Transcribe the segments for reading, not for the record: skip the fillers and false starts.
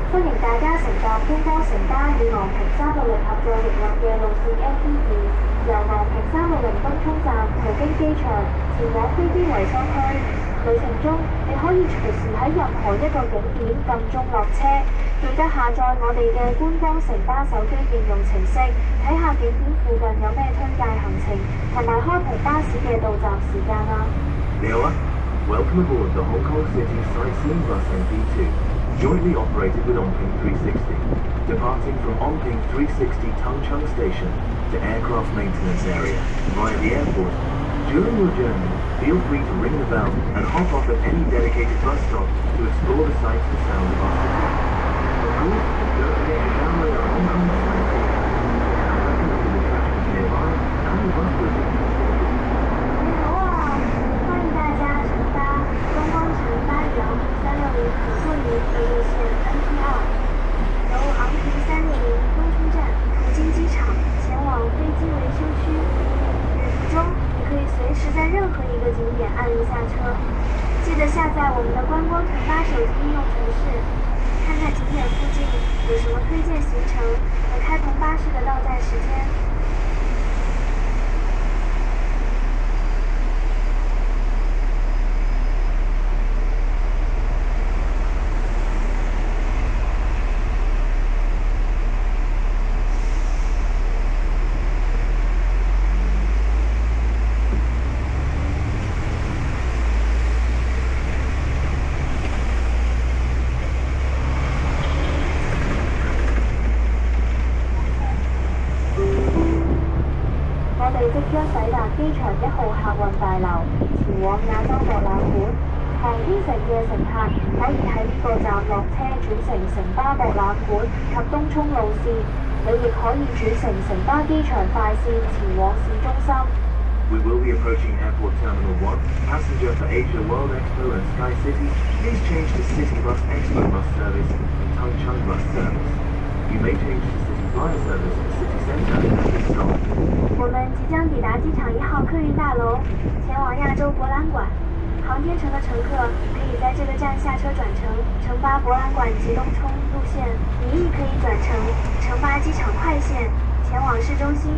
歡迎大家乘搭觀光城巴與昂坪360合作營運嘅路線 MT2，由昂坪360東涌站途經機場前往飛機維修區。旅程中，你可以隨時喺任何一個景點撳鐘落車。記得下載我哋嘅觀光城巴手機應用程式，睇下景點附近有咩推介行程，同埋開篷巴士嘅到站時間啦。你好啊 ，Welcome aboard the Hong Kong City Sightseeing Bus MV2, jointly operated with Ongping 360, departing from Ongping 360 Tung Chung Station to Aircraft Maintenance Area via the airport. During your journey, feel free to ring the bell and hop off at any dedicated bus stop to explore the sights and sounds of our city. Of course, don't forget to download our Hong Kong Sightseeing app to recommend the attractions nearby and the bus route. 你好啊，欢迎大家乘搭观光城巴与昂坪360合作营运的路线 MT2，由昂坪360东涌站途经机场前往飞机维修区。旅途中，你可以随时在任何一个景点按铃下车。记得下载我们的观光城巴手机应用程式，看看景点附近有什么推荐行程和开篷巴士的到站时间。我哋即將抵達機場1號客運大樓，前往亞洲博覽館。航天城嘅乘客可以喺呢個站落車轉乘城巴博覽館及東涌路線，你亦可以轉乘城巴機場快線前往市中心。We will be approaching Airport Terminal 1. Passenger for Asia World Expo and Sky City, please change to City Bus Expo Bus Service and Tung Chung Bus Service. You may change to City Flyer Service at City Centre at this stop. 我们即将抵达机场1号客运大楼，前往亚洲博览馆。航天城的乘客可以在这个站下车转乘城巴博览馆及东涌路线，你亦可以转乘城巴机场快线前往市中心。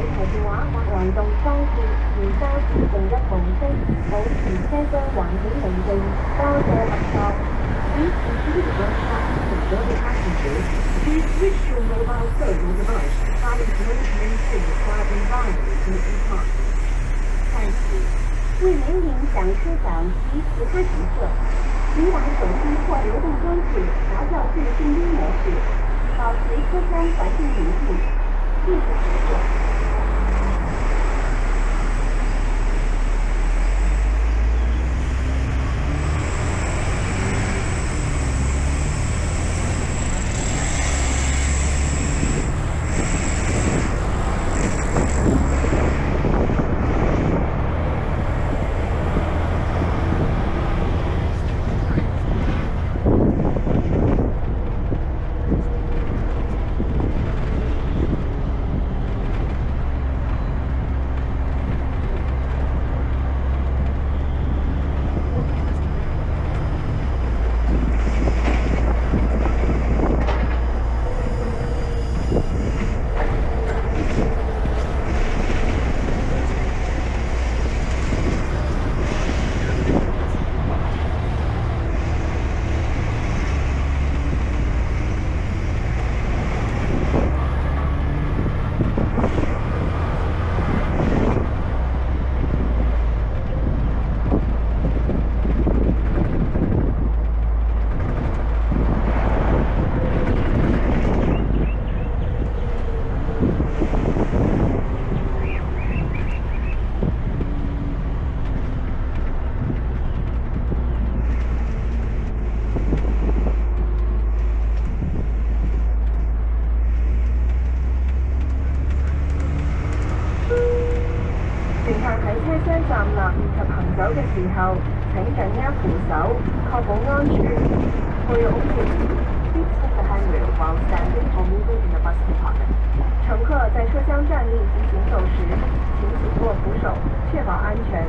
提電話或流動裝置，而交自動一模式，保持車廂環境寧靜。多謝合作。Please continue to broadcast to the passengers. Please switch your mobile phone or device to silent mode to maintain a quiet environment in the compartment. Thank you. 为免影响车长及其他乘客，请把手机或流动装置调校至静音模式，保持车厢环境宁静。谢谢合作。時候，請緊握扶手，確保安全。For your own safety, please take the handrail while standing or moving in the bus compartment. 乘客在车厢站立及行走时，请紧握扶手，确保安全。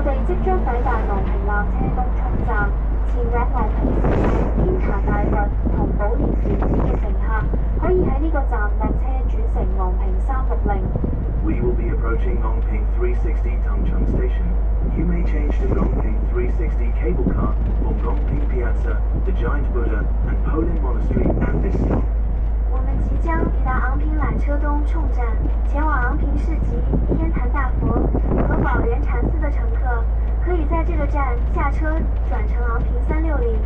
哋即將抵達昂坪纜車東涌站，前往昂坪市站天壇大佛同寶蓮禪寺嘅乘客，可以喺呢個站落車轉乘昂坪360。We will be approaching Ongping 360 Tungchung Station. You may change to the Ongping 360 cable car for Ongping Piazza, the Giant Buddha, and Polin Monastery at this stop. 我们即将抵达昂坪缆车东涌站，前往昂坪市集、天坛大佛和宝莲禅寺的乘客，可以在这个站下车转乘昂坪360。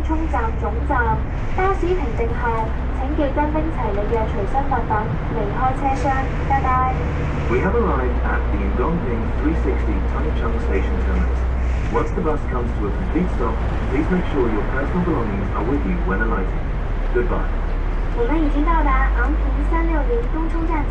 涌站總站。巴士停定後，請記得拎齊你嘅隨身物品，離開車廂。拜拜。We have arrived at the Dongping 360 Tangchung Station terminus. Once the bus comes to a complete stop, please make sure your personal belongings are with you when alighting. Goodbye. 我们已经到达昂坪360东冲站。